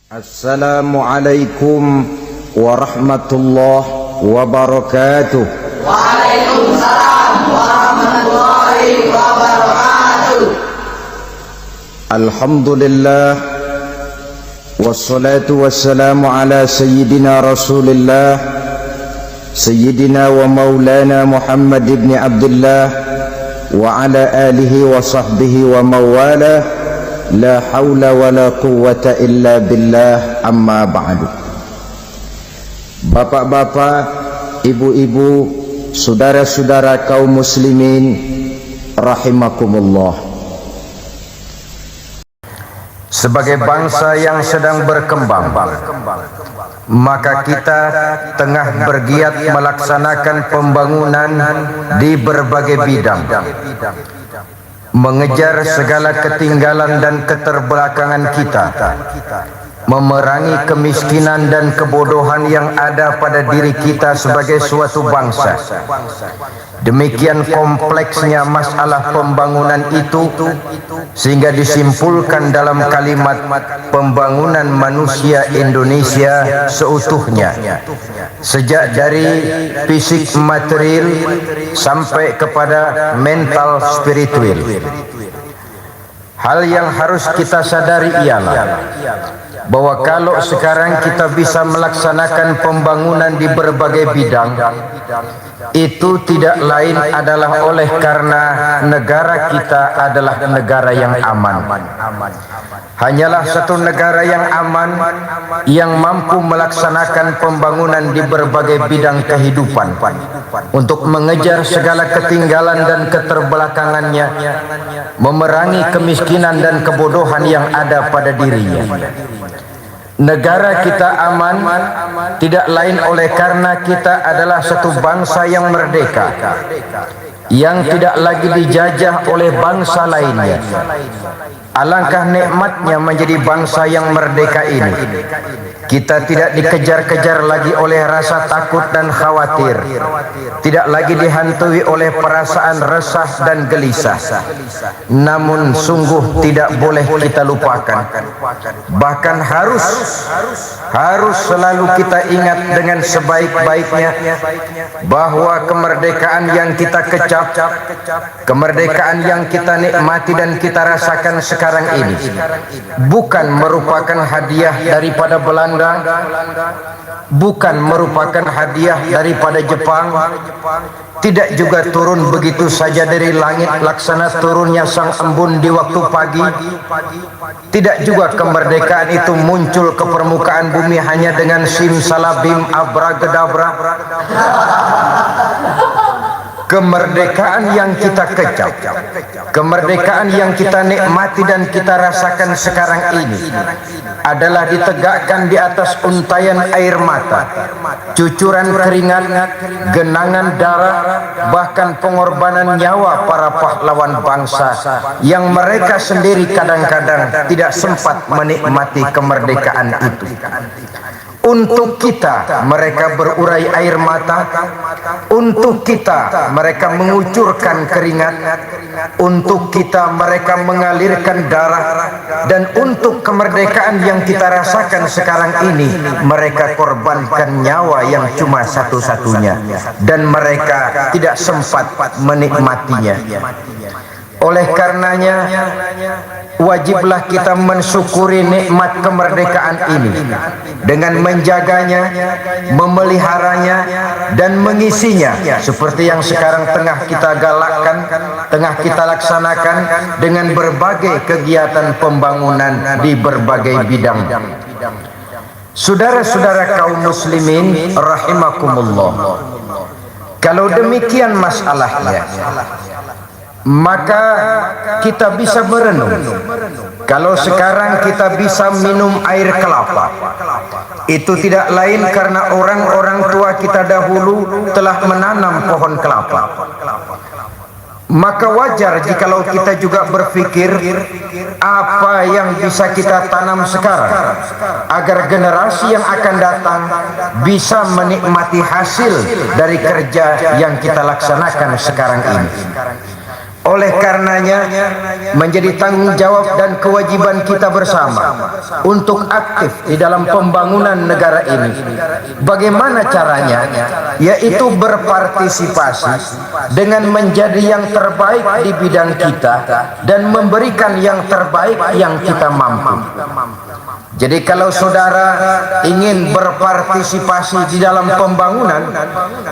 Assalamualaikum warahmatullahi wabarakatuh. Waalaikumsalam warahmatullahi wabarakatuh. Alhamdulillah wassalatu wassalamu ala sayyidina Rasulillah sayyidina wa maulana Muhammad ibn Abdullah wa ala alihi wa sahbihi wa mawalah. La haula wa la quwwata illa billah, amma ba'du. Bapak-bapak, ibu-ibu, saudara-saudara kaum muslimin rahimakumullah. Sebagai bangsa yang sedang berkembang, maka kita tengah bergiat melaksanakan pembangunan di berbagai bidang, mengejar segala ketinggalan dan keterbelakangan kita, memerangi kemiskinan dan kebodohan yang ada pada diri kita sebagai suatu bangsa. Demikian kompleksnya masalah pembangunan itu sehingga disimpulkan dalam kalimat pembangunan manusia Indonesia seutuhnya, sejak dari fisik material sampai kepada mental spiritual. Hal yang harus kita sadari ialah bahwa kalau sekarang kita bisa melaksanakan pembangunan di berbagai bidang, itu tidak lain adalah oleh karena negara kita adalah negara yang aman. Hanyalah satu negara yang aman yang mampu melaksanakan pembangunan di berbagai bidang kehidupan untuk mengejar segala ketinggalan dan keterbelakangannya, memerangi kemiskinan dan kebodohan yang ada pada dirinya. Negara kita aman tidak lain oleh karena kita adalah satu bangsa yang merdeka, yang tidak lagi dijajah oleh bangsa lainnya. Alangkah nikmatnya menjadi bangsa yang merdeka ini. Kita tidak dikejar-kejar lagi oleh rasa takut dan khawatir, tidak lagi dihantui oleh perasaan resah dan gelisah. Namun sungguh tidak boleh kita lupakan, bahkan harus selalu kita ingat dengan sebaik-baiknya bahwa kemerdekaan yang kita kecap, kemerdekaan yang kita nikmati dan kita rasakan sekarang ini bukan merupakan hadiah daripada Belanda, bukan merupakan hadiah daripada Jepang, tidak juga turun begitu saja dari langit laksana turunnya sang embun di waktu pagi. Tidak juga kemerdekaan itu muncul ke permukaan bumi hanya dengan simsalabim abracadabra. Kemerdekaan yang kita kecap, kemerdekaan yang kita nikmati dan kita rasakan sekarang ini adalah ditegakkan di atas untayan air mata, cucuran keringat, genangan darah, bahkan pengorbanan nyawa para pahlawan bangsa yang mereka sendiri kadang-kadang tidak sempat menikmati kemerdekaan itu. Untuk kita mereka berurai air mata, untuk kita mereka mengucurkan keringat, untuk kita mereka mengalirkan darah, dan untuk kemerdekaan yang kita rasakan sekarang ini mereka korbankan nyawa yang cuma satu-satunya, dan mereka tidak sempat menikmatinya. Oleh karenanya wajiblah kita mensyukuri nikmat kemerdekaan ini dengan menjaganya, memeliharanya, dan mengisinya seperti yang sekarang tengah kita galakkan, tengah kita laksanakan dengan berbagai kegiatan pembangunan di berbagai bidang. Saudara-saudara kaum muslimin rahimakumullah, kalau demikian masalahnya, maka kita bisa merenung. Kalau sekarang kita bisa minum air kelapa, itu tidak lain karena orang-orang tua kita dahulu telah menanam pohon kelapa. Maka wajar jikalau kita juga berpikir apa yang bisa kita tanam sekarang agar generasi yang akan datang bisa menikmati hasil dari kerja yang kita laksanakan sekarang ini. Oleh karenanya menjadi tanggung jawab dan kewajiban kita bersama untuk aktif di dalam pembangunan negara ini. Bagaimana caranya? Yaitu berpartisipasi dengan menjadi yang terbaik di bidang kita dan memberikan yang terbaik yang kita mampu. Jadi kalau saudara ingin berpartisipasi di dalam pembangunan,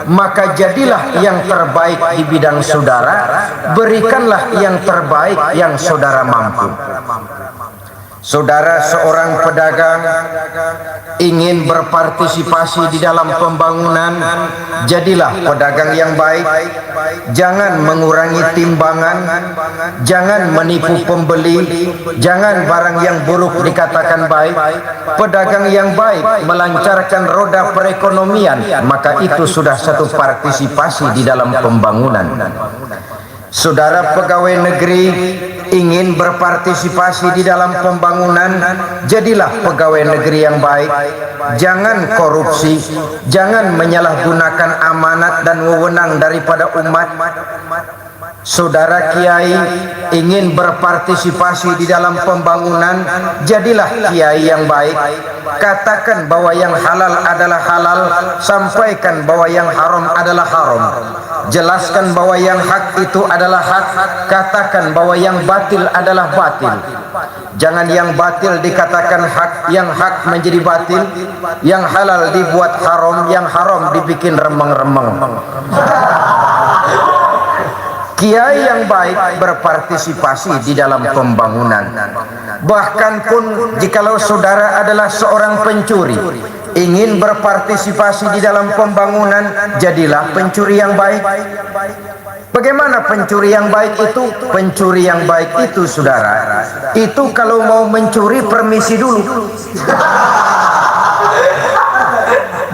maka jadilah yang terbaik di bidang saudara, berikanlah yang terbaik yang saudara mampu. Saudara seorang pedagang ingin berpartisipasi di dalam pembangunan, jadilah pedagang yang baik. Jangan mengurangi timbangan, jangan menipu pembeli, jangan barang yang buruk dikatakan baik. Pedagang yang baik melancarkan roda perekonomian, maka itu sudah satu partisipasi di dalam pembangunan. Saudara pegawai negeri ingin berpartisipasi di dalam pembangunan, jadilah pegawai negeri yang baik. Jangan korupsi, jangan menyalahgunakan amanat dan wewenang daripada umat. Saudara kiai ingin berpartisipasi di dalam pembangunan, jadilah kiai yang baik. Katakan bahwa yang halal adalah halal, sampaikan bahwa yang haram adalah haram. Jelaskan bahwa yang hak itu adalah hak, katakan bahwa yang batil adalah batil. Jangan yang batil dikatakan hak, yang hak menjadi batil, yang halal dibuat haram, yang haram dibikin remeng-remeng. Kiai yang baik berpartisipasi di dalam pembangunan. Bahkan pun jikalau saudara adalah seorang pencuri, ingin berpartisipasi di dalam pembangunan, jadilah pencuri yang baik. Bagaimana pencuri yang baik itu? Pencuri yang baik itu, saudara, itu kalau mau mencuri permisi dulu.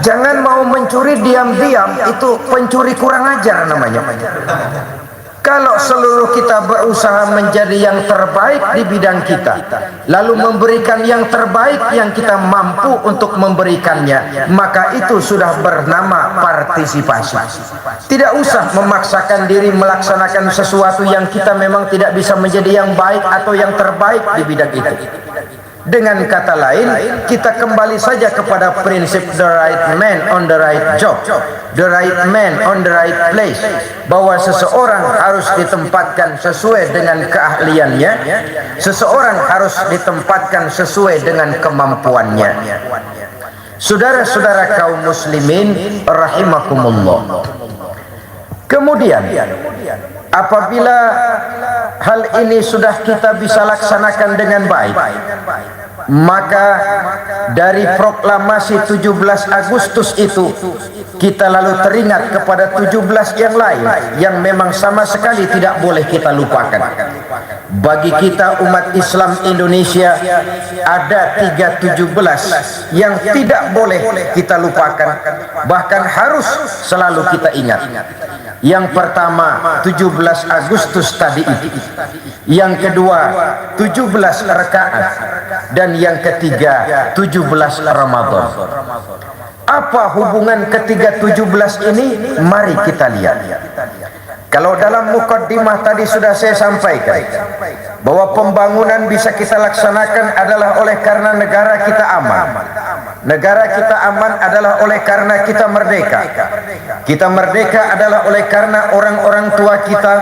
Jangan mau mencuri diam-diam, itu pencuri kurang ajar namanya. Kalau seluruh kita berusaha menjadi yang terbaik di bidang kita, lalu memberikan yang terbaik yang kita mampu untuk memberikannya, maka itu sudah bernama partisipasi. Tidak usah memaksakan diri melaksanakan sesuatu yang kita memang tidak bisa menjadi yang baik atau yang terbaik di bidang itu. Dengan kata lain, kita kembali saja kepada prinsip the right man on the right job, the right man on the right place, bahwa seseorang harus ditempatkan sesuai dengan keahliannya, seseorang harus ditempatkan sesuai dengan kemampuannya. Saudara-saudara kaum muslimin rahimakumullah. Kemudian apabila hal ini sudah kita bisa laksanakan dengan baik, maka dari proklamasi 17 Agustus itu kita lalu teringat kepada 17 yang lain yang memang sama sekali tidak boleh kita lupakan. Bagi kita umat Islam Indonesia ada 317 yang tidak boleh kita lupakan, bahkan harus selalu kita ingat. Yang pertama 17 Agustus tadi itu, yang kedua 17 rakaat, dan yang ketiga 17 Ramadan. Apa hubungan ketiga 17 ini? Mari kita lihat. Kalau dalam mukaddimah tadi sudah saya sampaikan bahwa pembangunan bisa kita laksanakan adalah oleh karena negara kita aman. Negara kita aman adalah oleh karena kita merdeka. Kita merdeka adalah oleh karena orang-orang tua kita,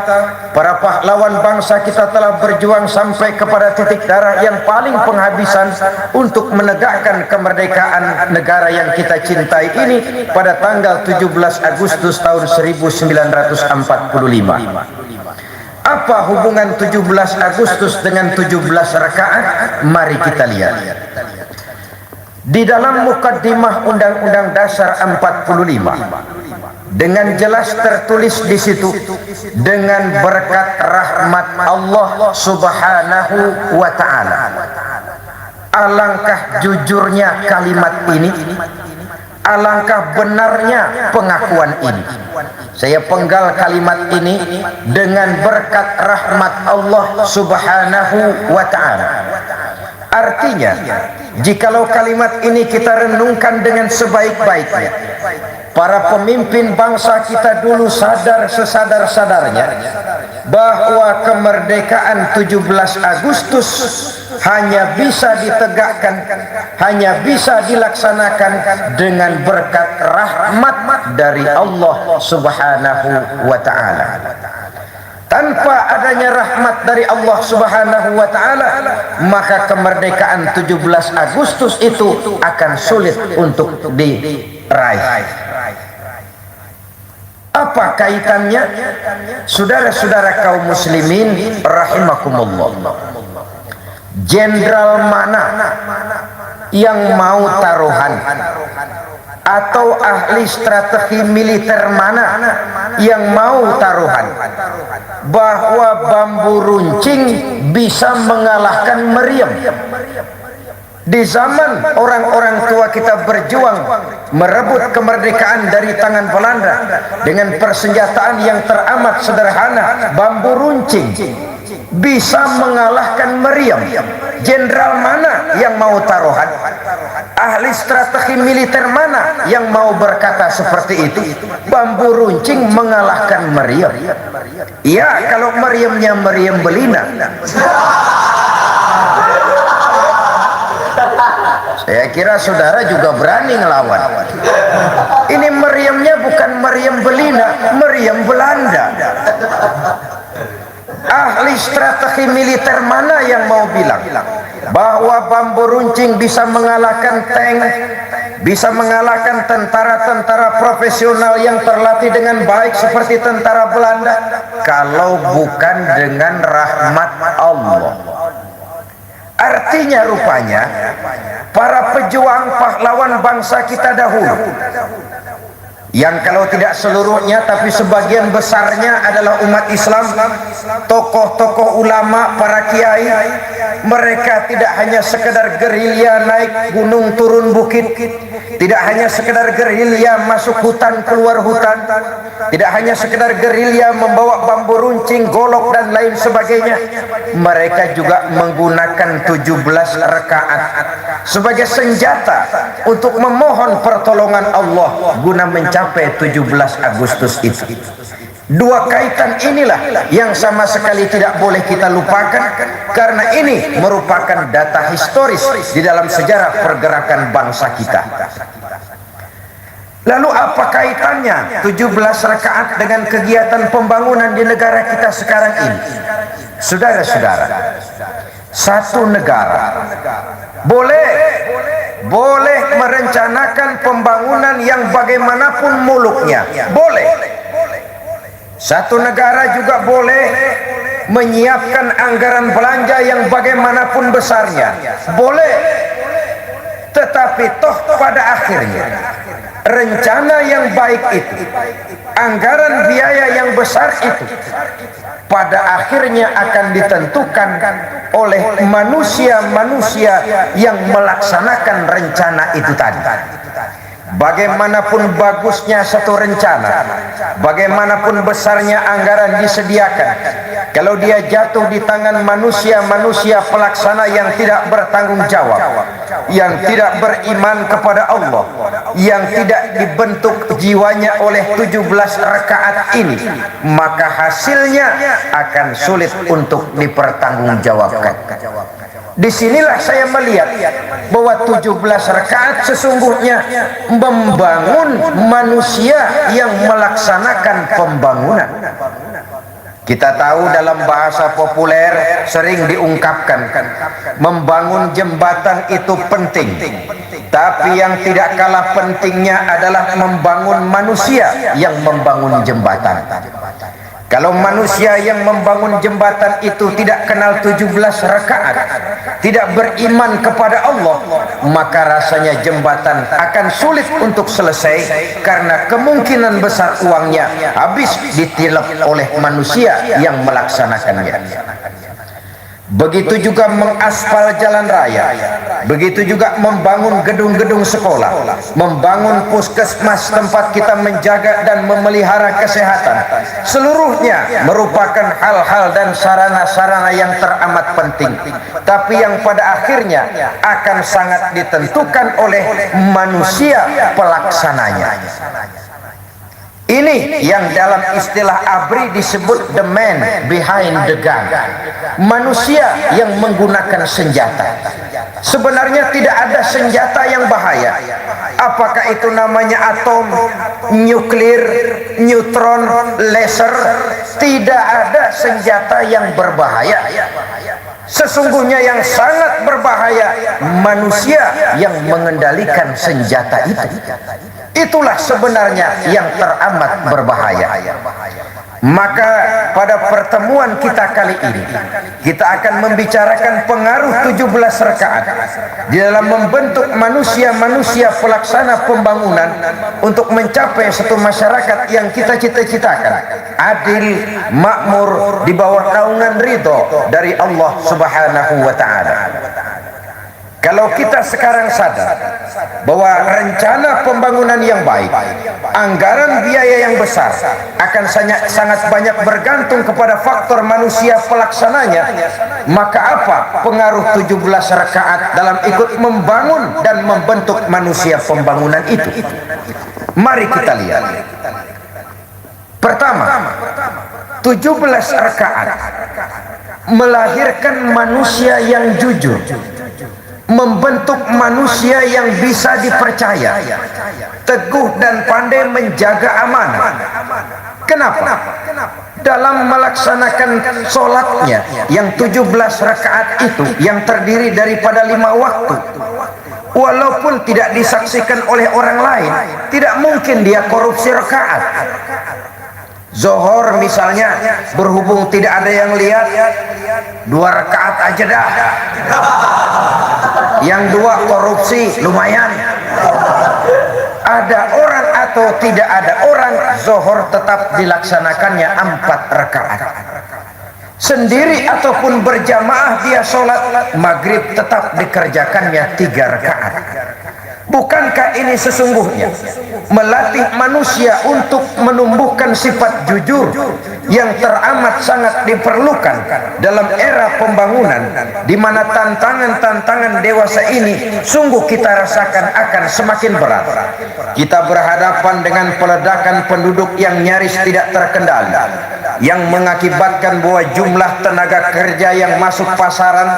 para pahlawan bangsa kita telah berjuang sampai kepada titik darah yang paling penghabisan untuk menegakkan kemerdekaan negara yang kita cintai ini pada tanggal 17 Agustus tahun 1945. Apa hubungan 17 Agustus dengan 17 rakaat? Mari kita lihat. Di dalam mukaddimah Undang-Undang Dasar 45 dengan jelas tertulis di situ, dengan berkat rahmat Allah Subhanahu wa taala. Alangkah jujurnya kalimat ini, alangkah benarnya pengakuan ini. Saya penggal kalimat ini, dengan berkat rahmat Allah Subhanahu wa taala. Artinya, jikalau kalimat ini kita renungkan dengan sebaik-baiknya, para pemimpin bangsa kita dulu sadar sesadar-sadarnya bahwa kemerdekaan 17 Agustus hanya bisa ditegakkan, hanya bisa dilaksanakan dengan berkat rahmat dari Allah Subhanahu wa ta'ala. Tanpa adanya rahmat dari Allah Subhanahu wa ta'ala, maka kemerdekaan 17 Agustus itu akan sulit untuk diraih. Apa kaitannya? Saudara-saudara kaum muslimin rahimakumullah, jenderal mana yang mau taruhan, atau ahli strategi militer mana yang mau taruhan bahwa bambu runcing bisa mengalahkan meriam? Di zaman orang-orang tua kita berjuang merebut kemerdekaan dari tangan Belanda dengan persenjataan yang teramat sederhana, bambu runcing bisa mengalahkan meriam. Jenderal mana yang mau taruhan? Ahli strategi militer mana yang mau berkata seperti itu? Bambu runcing mengalahkan meriam. Ya, kalau meriamnya meriam belina. Saya kira saudara juga berani ngelawan. Ini meriamnya bukan meriam belina, meriam Belanda. Ahli strategi militer mana yang mau bilang bahwa bambu runcing bisa mengalahkan tank, bisa mengalahkan tentara-tentara profesional yang terlatih dengan baik seperti tentara Belanda, kalau bukan dengan rahmat Allah? Artinya rupanya para pejuang pahlawan bangsa kita dahulu, yang kalau tidak seluruhnya tapi sebagian besarnya adalah umat Islam, tokoh-tokoh ulama, para kiai, mereka tidak hanya sekedar gerilya naik gunung turun bukit, tidak hanya sekedar gerilya masuk hutan keluar hutan, tidak hanya sekedar gerilya membawa bambu runcing, golok dan lain sebagainya. Mereka juga menggunakan 17 rakaat sebagai senjata untuk memohon pertolongan Allah guna mencapai 17 Agustus itu. Dua kaitan inilah yang sama sekali tidak boleh kita lupakan, karena ini merupakan data historis di dalam sejarah pergerakan bangsa kita. Lalu apa kaitannya 17 rakaat dengan kegiatan pembangunan di negara kita sekarang ini? Saudara-saudara, satu negara boleh merencanakan pembangunan yang bagaimanapun muluknya, boleh. Satu negara juga boleh menyiapkan anggaran belanja yang bagaimanapun besarnya, boleh. Tetapi toh pada akhirnya rencana yang baik itu, anggaran biaya yang besar itu, pada akhirnya akan ditentukan oleh manusia-manusia yang melaksanakan rencana itu tadi. Bagaimanapun bagusnya satu rencana, bagaimanapun besarnya anggaran disediakan, kalau dia jatuh di tangan manusia-manusia pelaksana yang tidak bertanggung jawab, yang tidak beriman kepada Allah, yang tidak dibentuk jiwanya oleh 17 rakaat ini, maka hasilnya akan sulit untuk dipertanggungjawabkan. Disinilah saya melihat bahwa 17 rakaat sesungguhnya membangun manusia yang melaksanakan pembangunan. Kita tahu dalam bahasa populer sering diungkapkan, membangun jembatan itu penting, tapi yang tidak kalah pentingnya adalah membangun manusia yang membangun jembatan. Kalau manusia yang membangun jembatan itu tidak kenal 17 rakaat, tidak beriman kepada Allah, maka rasanya jembatan akan sulit untuk selesai, karena kemungkinan besar uangnya habis ditilep oleh manusia yang melaksanakannya. begitu juga mengaspal jalan raya, begitu juga membangun gedung-gedung sekolah, membangun puskesmas tempat kita menjaga dan memelihara kesehatan. Seluruhnya merupakan hal-hal dan sarana-sarana yang teramat penting, tapi yang pada akhirnya akan sangat ditentukan oleh manusia pelaksananya. Ini yang dalam istilah ABRI disebut the man behind the gun. Manusia yang menggunakan senjata. Sebenarnya tidak ada senjata yang bahaya. Apakah itu namanya atom, nuklir, neutron, laser? Tidak ada senjata yang berbahaya. Sesungguhnya yang sangat berbahaya manusia yang mengendalikan senjata itu. Itulah sebenarnya yang teramat berbahaya. Maka pada pertemuan kita kali ini kita akan membicarakan pengaruh 17 rakaat di dalam membentuk manusia-manusia pelaksana pembangunan untuk mencapai satu masyarakat yang kita cita-citakan, adil, makmur, di bawah naungan ridho dari Allah Subhanahu wa taala. Kalau kita sekarang sadar bahwa rencana pembangunan yang baik, anggaran biaya yang besar akan sangat banyak bergantung kepada faktor manusia pelaksananya, maka apa pengaruh 17 rakaat dalam ikut membangun dan membentuk manusia pembangunan itu? Mari kita lihat. Pertama, 17 rakaat melahirkan manusia yang jujur, membentuk manusia yang bisa dipercaya, teguh dan pandai menjaga amanah. Kenapa? Dalam melaksanakan sholatnya yang 17 rakaat itu yang terdiri daripada 5 waktu, walaupun tidak disaksikan oleh orang lain, tidak mungkin dia korupsi rakaat. Zohor misalnya, berhubung tidak ada yang lihat, 2 rakaat aja dah. Yang 2 korupsi lumayan. Ada orang atau tidak ada orang, zohor tetap dilaksanakannya 4 rakaat. Sendiri ataupun berjamaah dia sholat, maghrib tetap dikerjakannya 3 rakaat. Bukankah ini sesungguhnya melatih manusia untuk menumbuhkan sifat jujur yang teramat sangat diperlukan dalam era pembangunan, di mana tantangan-tantangan dewasa ini sungguh kita rasakan akan semakin berat. Kita berhadapan dengan peledakan penduduk yang nyaris tidak terkendali, yang mengakibatkan bahwa jumlah tenaga kerja yang masuk pasaran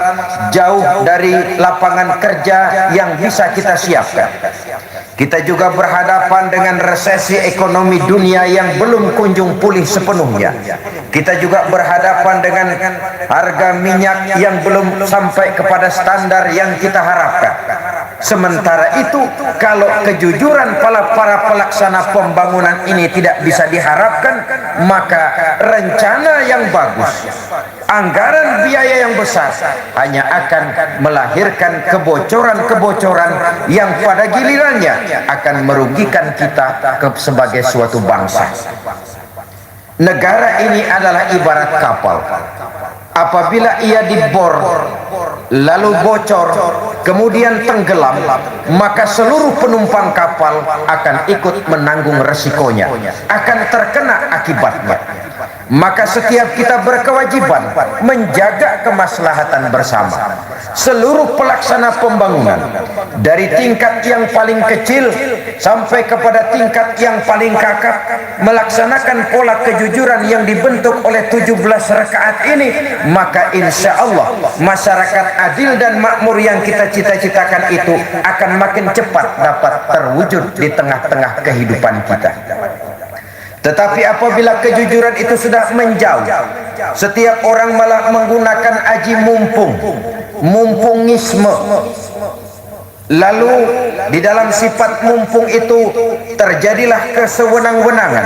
jauh dari lapangan kerja yang bisa kita siapkan. Kita juga berhadapan dengan resesi ekonomi dunia yang belum kunjung pulih sepenuhnya. Kita juga berhadapan dengan harga minyak yang belum sampai kepada standar yang kita harapkan. Sementara itu, kalau kejujuran para pelaksana pembangunan ini tidak bisa diharapkan, maka rencana yang bagus, anggaran biaya yang besar hanya akan melahirkan kebocoran-kebocoran yang pada gilirannya akan merugikan kita sebagai suatu bangsa. Negara ini adalah ibarat kapal. Apabila ia dibor lalu bocor kemudian tenggelam, maka seluruh penumpang kapal akan ikut menanggung resikonya, akan terkena akibatnya. Maka setiap kita berkewajiban menjaga kemaslahatan bersama. Seluruh pelaksana pembangunan, dari tingkat yang paling kecil sampai kepada tingkat yang paling kakap, melaksanakan pola kejujuran yang dibentuk oleh 17 rakaat ini, maka insya Allah masyarakat adil dan makmur yang kita cita-citakan itu akan makin cepat dapat terwujud di tengah-tengah kehidupan kita. Tetapi apabila kejujuran itu sudah menjauh, setiap orang malah menggunakan aji mumpungisme. Lalu di dalam sifat mumpung itu terjadilah kesewenang-wenangan,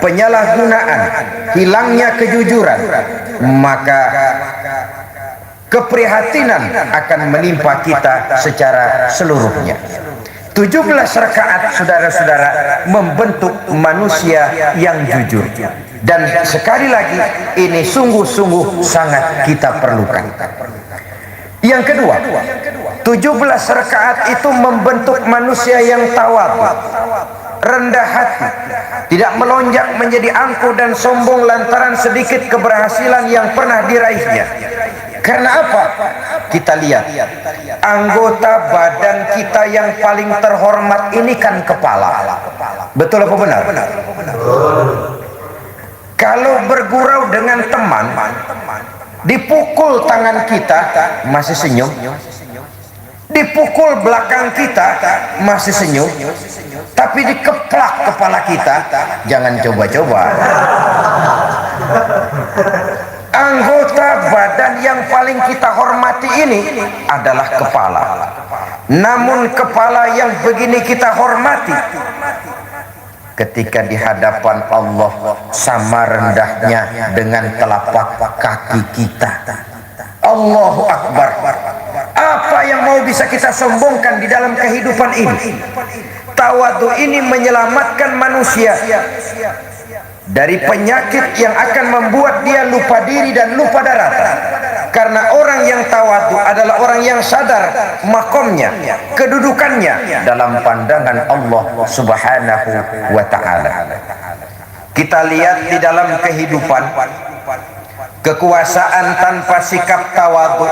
penyalahgunaan, hilangnya kejujuran, maka keprihatinan akan menimpa kita secara seluruhnya. 17 rakaat, saudara-saudara, membentuk manusia yang jujur. Dan sekali lagi, ini sungguh-sungguh sangat kita perlukan. Yang kedua, 17 rakaat itu membentuk manusia yang tawadhu, rendah hati, tidak melonjak menjadi angkuh dan sombong lantaran sedikit keberhasilan yang pernah diraihnya. Karena apa? Kita lihat, anggota badan kita yang paling terhormat ini kan kepala. Betul apa benar? Kalau bergurau dengan teman, dipukul tangan kita, masih senyum. Dipukul belakang kita, masih senyum. Tapi dikeplak kepala kita, jangan coba-coba. Anggota badan yang paling kita hormati ini adalah kepala. Namun kepala yang begini kita hormati, ketika di hadapan Allah sama rendahnya dengan telapak kaki kita. Allahu Akbar. Apa yang mau bisa kita sombongkan di dalam kehidupan ini? Tawadhu ini menyelamatkan manusia dari penyakit yang akan membuat dia lupa diri dan lupa daratan. Karena orang yang tawadhu adalah orang yang sadar makomnya, kedudukannya dalam pandangan Allah Subhanahu wa ta'ala. Kita lihat di dalam kehidupan, kekuasaan tanpa sikap tawadhu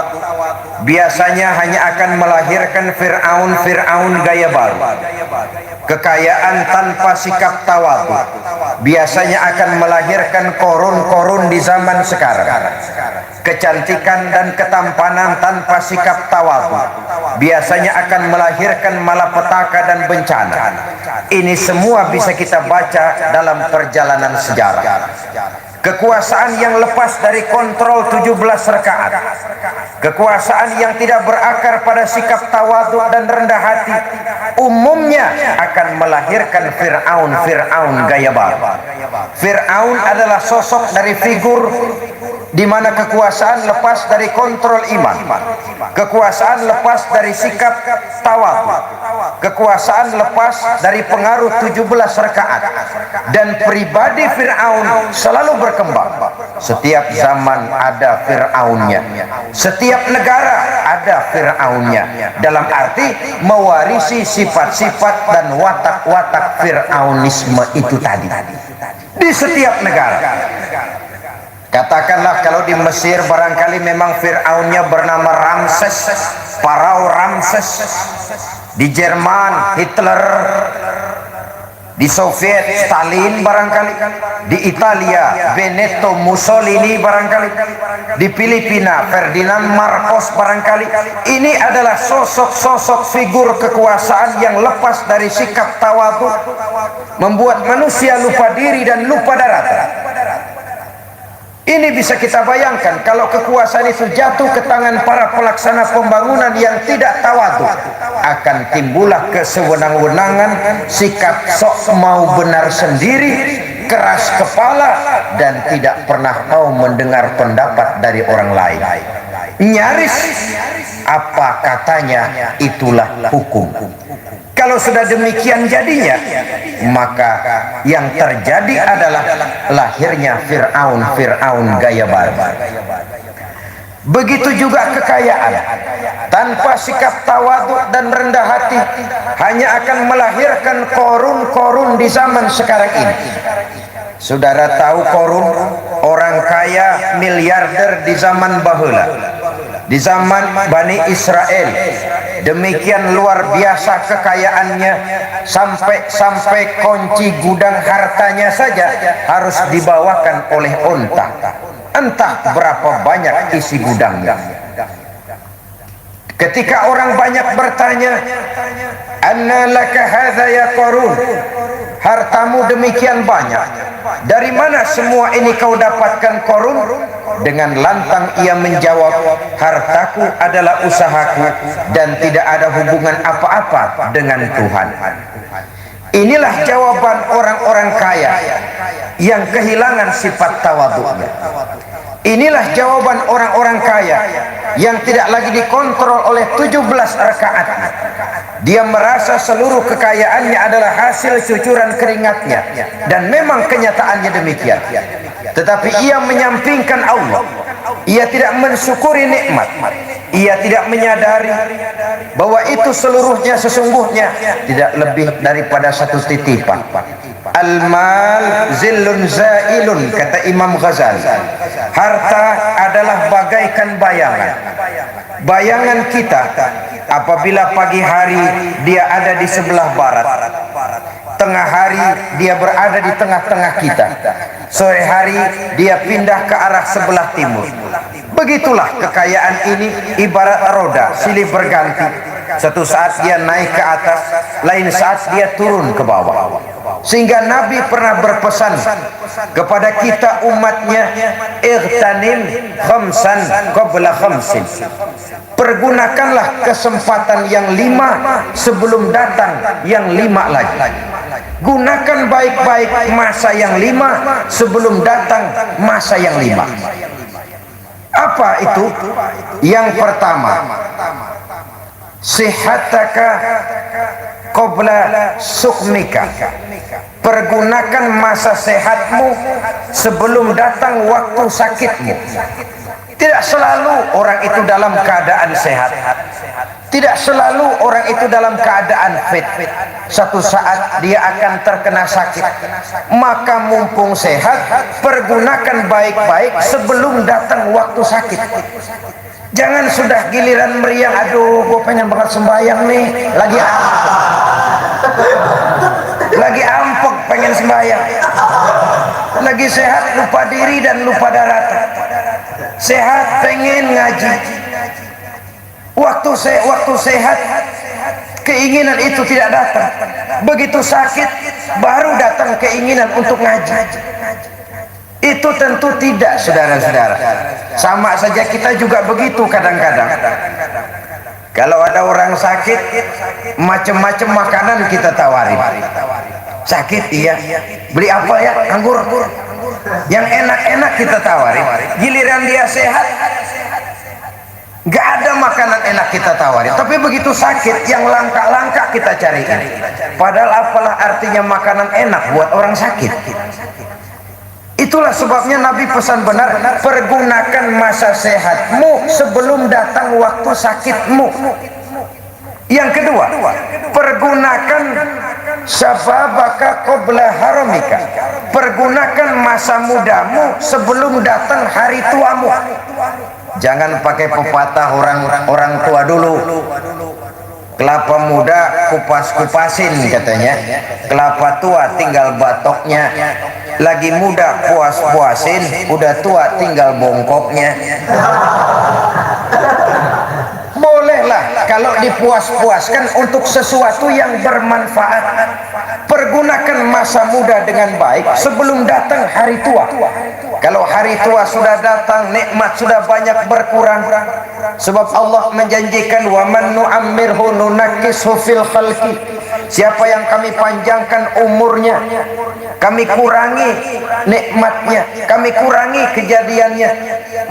biasanya hanya akan melahirkan Fir'aun gaya baru. Kekayaan tanpa sikap tawadhu biasanya akan melahirkan korun di zaman sekarang. Kecantikan dan ketampanan tanpa sikap tawadhu biasanya akan melahirkan malapetaka dan bencana. Ini semua bisa kita baca dalam perjalanan sejarah. Kekuasaan yang lepas dari kontrol 17 rakaat, kekuasaan yang tidak berakar pada sikap tawadhu dan rendah hati, umumnya akan melahirkan Fir'aun gaya baru. Fir'aun adalah sosok dari figur di mana kekuasaan lepas dari kontrol iman, kekuasaan lepas dari sikap tawadhu, kekuasaan lepas dari pengaruh 17 rakaat, dan pribadi Fir'aun selalu berkembang. Setiap zaman ada Fir'aunnya, setiap negara ada Fir'aunnya, dalam arti mewarisi sifat-sifat dan watak-watak Fir'aunisme itu tadi di setiap negara. Katakanlah kalau di Mesir barangkali memang Fir'aunnya bernama Ramses, Farao Ramses. Di Jerman Hitler, di Soviet Stalin barangkali, di Italia Benito Mussolini barangkali, di Filipina Ferdinand Marcos barangkali. Ini adalah sosok-sosok figur kekuasaan yang lepas dari sikap tawadhu, membuat manusia lupa diri dan lupa daratan. Ini bisa kita bayangkan kalau kekuasaan itu jatuh ke tangan para pelaksana pembangunan yang tidak tawadhu, akan timbullah kesewenang-wenangan, sikap sok mau benar sendiri, keras kepala, dan tidak pernah mau mendengar pendapat dari orang lain. Nyaris apa katanya itulah hukum. Kalau sudah demikian jadinya, maka yang terjadi adalah lahirnya Fir'aun gaya baru. Begitu juga kekayaan tanpa sikap tawadhu dan rendah hati hanya akan melahirkan korun di zaman sekarang ini. Saudara tahu korun, orang kaya miliarder di zaman bahula, di zaman Bani Israel. Demikian luar biasa kekayaannya, sampai kunci gudang hartanya saja harus dibawakan oleh unta. Entah berapa banyak isi gudangnya. Ketika orang banyak bertanya, "Anna laka hadza ya Qarun?" Hartamu demikian banyak, dari mana semua ini kau dapatkan Qarun? Dengan lantang ia menjawab, "Hartaku adalah usahaku dan tidak ada hubungan apa-apa dengan Tuhan." Inilah jawaban orang-orang kaya yang kehilangan sifat tawadhu'nya. Inilah jawaban orang-orang kaya yang tidak lagi dikontrol oleh 17 rakaat. Dia merasa seluruh kekayaannya adalah hasil cucuran keringatnya, dan memang kenyataannya demikian. tetapi ia menyampingkan Allah. Ia tidak mensyukuri nikmat. Ia tidak menyadari bahwa itu seluruhnya sesungguhnya tidak lebih daripada satu titipan. Al-mal zillun zailun, kata Imam Ghazali. Harta adalah bagaikan bayangan. Bayangan kita apabila pagi hari dia ada di sebelah barat, tengah hari dia berada di tengah-tengah kita, sore hari dia pindah ke arah sebelah timur. Begitulah kekayaan ini ibarat roda silih berganti. Satu saat dia naik ke atas, lain saat dia turun ke bawah. Sehingga Nabi pernah berpesan kepada kita umatnya, "Ightanim khamsan qabla khamsin." Pergunakanlah kesempatan yang 5 sebelum datang yang 5 lagi. Gunakan baik-baik masa yang 5 sebelum datang masa yang 5. Apa itu? Yang pertama, sihataka qabla sukmika. Pergunakan masa sehatmu sebelum datang waktu sakitmu. Tidak selalu orang itu dalam keadaan sehat. Tidak selalu orang itu dalam keadaan fit. Satu saat dia akan terkena sakit. Maka mumpung sehat, pergunakan baik-baik sebelum datang waktu sakit. Jangan sudah giliran meriang, aduh gue pengen banget sembahyang nih, lagi ampek pengen sembahyang, lagi sehat lupa diri dan lupa daratan, sehat pengen ngaji, waktu sehat keinginan itu tidak datang, begitu sakit baru datang keinginan untuk ngaji. Itu tentu tidak, saudara-saudara. Sama saja kita juga begitu kadang-kadang. Kalau ada orang sakit, macam-macam makanan kita tawarin. Sakit iya, beli apa ya? Anggur. Yang enak-enak kita tawarin. Giliran dia sehat, gak ada makanan enak kita tawarin. Tapi begitu sakit, yang langka-langka kita carikan. Padahal apalah artinya makanan enak buat orang sakit? Itulah sebabnya Nabi pesan benar, pergunakan masa sehatmu sebelum datang waktu sakitmu. Yang kedua, pergunakan syababaka qabla haramika. Pergunakan masa mudamu sebelum datang hari tuamu. Jangan pakai pepatah orang tua dulu. Kelapa muda kupas-kupasin katanya, kelapa tua tinggal batoknya. Lagi muda puas-puasin, udah tua tinggal bongkoknya. Bolehlah kalau dipuas-puaskan untuk sesuatu yang bermanfaat. Pergunakan masa muda dengan baik sebelum datang hari tua. Kalau hari tua sudah datang, nikmat sudah banyak berkurang. Sebab Allah menjanjikan, wa man nu'ammirhu nunakkishu fil khalqi. Siapa yang kami panjangkan umurnya, kami kurangi nikmatnya, kami kurangi kejadiannya.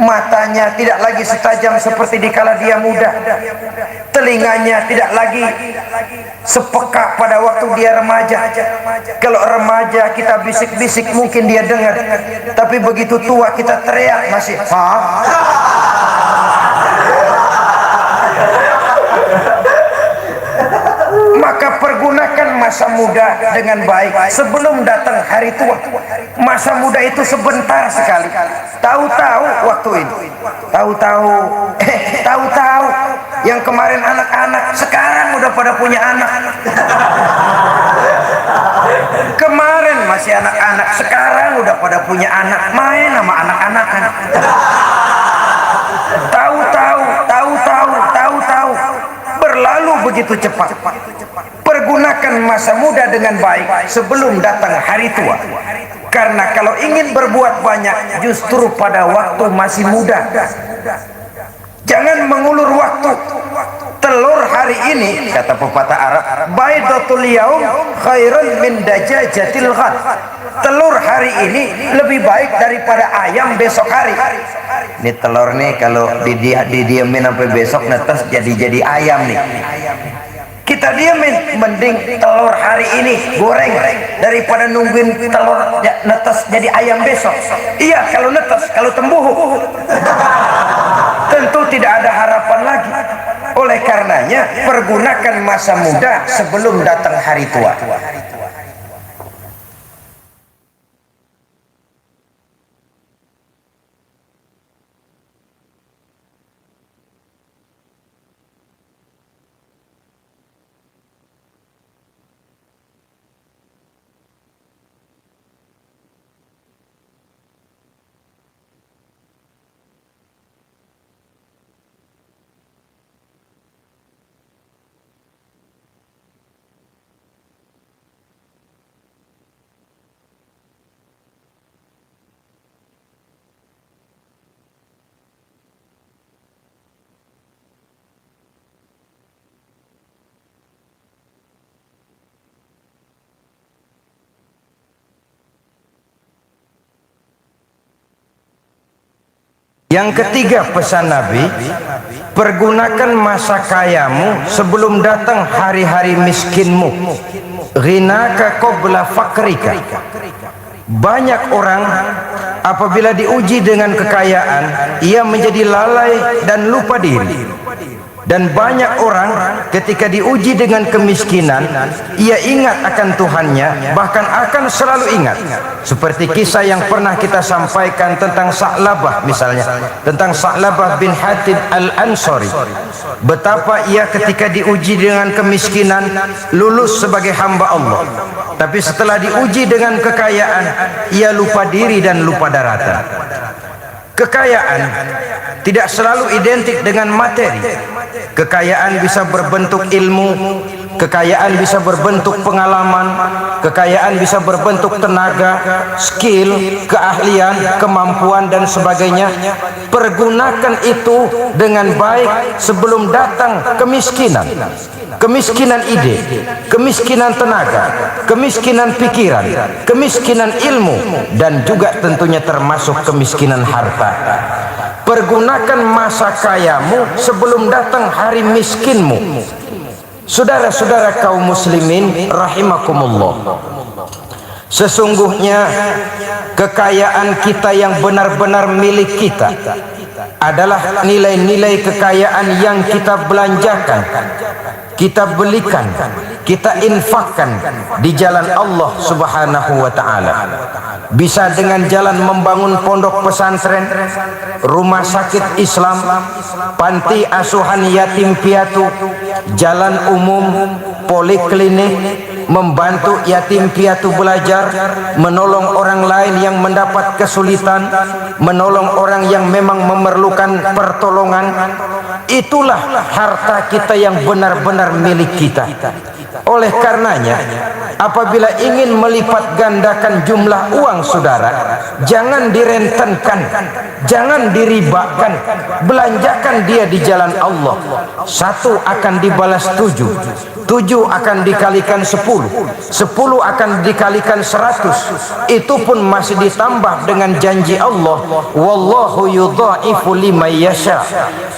Matanya tidak lagi setajam seperti dikala dia muda, telinganya tidak lagi sepeka pada waktu dia remaja. Kalau remaja kita bisik-bisik mungkin dia dengar, tapi begitu tua kita teriak masih Maka pergunakan masa muda dengan baik sebelum datang hari tua. Masa muda itu sebentar sekali. Tahu-tahu waktu ini, tahu-tahu yang kemarin anak-anak sekarang udah pada punya anak. Kemarin masih anak-anak, sekarang udah pada punya anak, main sama anak-anak. Tahu-tahu berlalu begitu cepat. Pergunakan masa muda dengan baik sebelum datang hari tua. Karena kalau ingin berbuat banyak justru pada waktu masih muda. Jangan mengulur waktu. Telur hari ini, kata pepatah Arab, baidatul yaum khairun min dajajatil ghad. Telur hari ini lebih baik daripada ayam besok hari. Ini telur nih kalau didiamin sampai besok netes jadi ayam nih. Kita diamin, mending telur hari ini goreng daripada nungguin telur netes jadi ayam besok. Iya, kalau netes, kalau tembuhu tentu tidak ada harapan lagi. Oleh karenanya, pergunakan masa muda sebelum datang hari tua. Yang ketiga pesan Nabi, pergunakan masa kayamu sebelum datang hari-hari miskinmu. Ghinaka qabla fakrika. Banyak orang apabila diuji dengan kekayaan, ia menjadi lalai dan lupa diri. Dan banyak orang ketika diuji dengan kemiskinan, ia ingat akan Tuhannya, bahkan akan selalu ingat. Seperti kisah yang pernah kita sampaikan tentang Sa'labah misalnya, tentang Sa'labah bin Hatib al-Ansari. Betapa ia ketika diuji dengan kemiskinan lulus sebagai hamba Allah, tapi setelah diuji dengan kekayaan, ia lupa diri dan lupa daratan. Kekayaan tidak selalu identik dengan materi. Kekayaan bisa berbentuk ilmu, kekayaan bisa berbentuk pengalaman, kekayaan bisa berbentuk tenaga, skill, keahlian, kemampuan dan sebagainya. Pergunakan itu dengan baik sebelum datang kemiskinan. Kemiskinan ide, kemiskinan tenaga, kemiskinan pikiran, kemiskinan ilmu, dan juga tentunya termasuk kemiskinan harta. Pergunakan masa kayamu sebelum datang hari miskinmu. Saudara-saudara kaum muslimin rahimakumullah, sesungguhnya kekayaan kita yang benar-benar milik kita adalah nilai-nilai kekayaan yang kita belanjakan, kita belikan, kita infakkan di jalan Allah Subhanahu wa ta'ala. Bisa dengan jalan membangun pondok pesantren, rumah sakit Islam, panti asuhan yatim piatu, jalan umum, poliklinik, membantu yatim piatu belajar, menolong orang lain yang mendapat kesulitan, menolong orang yang memang memerlukan pertolongan. Itulah harta kita yang benar-benar milik kita. Oleh karenanya, apabila ingin melipat gandakan jumlah uang saudara, jangan direntenkan, jangan diribakan, belanjakan dia di jalan Allah. 1 akan dibalas 7, 7 akan dikalikan 10, 10 akan dikalikan 100. Itu pun masih ditambah dengan janji Allah, wallahu yudha'ifu liman yasha.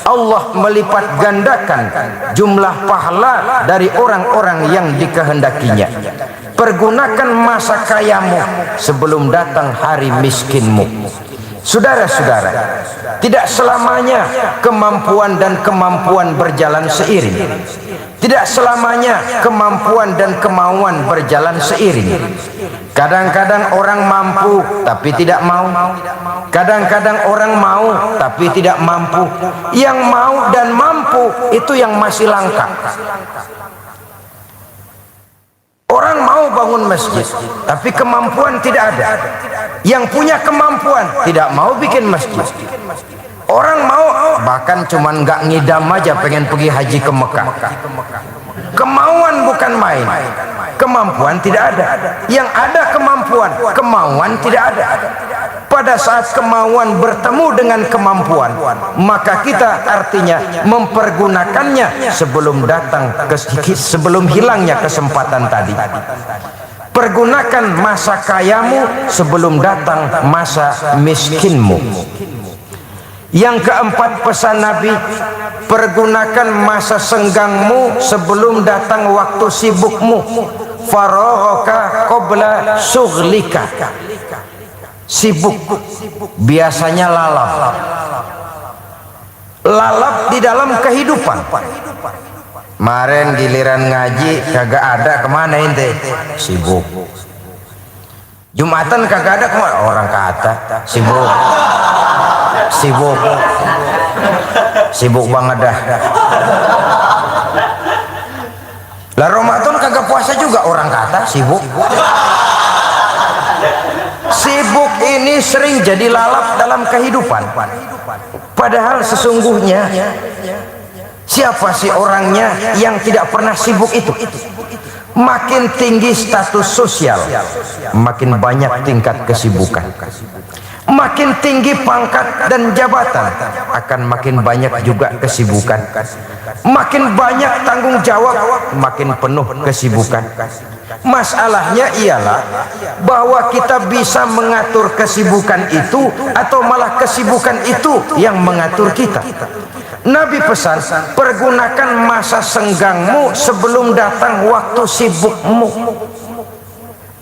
Allah melipat gandakan jumlah pahala dari orang-orang yang dikehendakinya. Pergunakan masa kayamu sebelum datang hari miskinmu. Saudara-saudara, tidak selamanya kemampuan dan kemampuan berjalan seiring. Tidak selamanya kemampuan dan kemauan berjalan seiring. Kadang-kadang orang mampu tapi tidak mau. Kadang-kadang orang mau tapi tidak mampu. Yang mau dan mampu itu yang masih langka. Orang mau bangun masjid, tapi kemampuan tidak ada. Yang punya kemampuan tidak mau bikin masjid. Orang mau, bahkan cuman nggak ngidam aja pengen pergi haji ke Mekah. Kemauan bukan main. Kemampuan tidak ada. Yang ada kemampuan, kemauan tidak ada. Pada saat kemauan bertemu dengan kemampuan, maka kita artinya mempergunakannya sebelum datang sebelum hilangnya kesempatan tadi. Pergunakan masa kayamu sebelum datang masa miskinmu. Yang keempat pesan Nabi, pergunakan masa senggangmu sebelum datang waktu sibukmu. Faraghaka qabla syughlika. Sibuk biasanya lalap di dalam kehidupan. Kemarin giliran ngaji kagak ada, kemana ente? Sibuk. Jumatan kagak ada, kemana? Orang kata sibuk. Sibuk banget dah. Lah Ramadan kagak puasa juga, orang kata sibuk. Sibuk ini sering jadi lalap dalam kehidupan. Padahal sesungguhnya siapa sih orangnya yang tidak pernah sibuk itu? Makin tinggi status sosial, makin banyak tingkat kesibukan. Makin tinggi pangkat dan jabatan, akan makin banyak juga kesibukan. Makin banyak tanggung jawab, makin penuh kesibukan. Masalahnya ialah bahwa kita bisa mengatur kesibukan itu atau malah kesibukan itu yang mengatur kita. Nabi pesan, pergunakan masa senggangmu sebelum datang waktu sibukmu.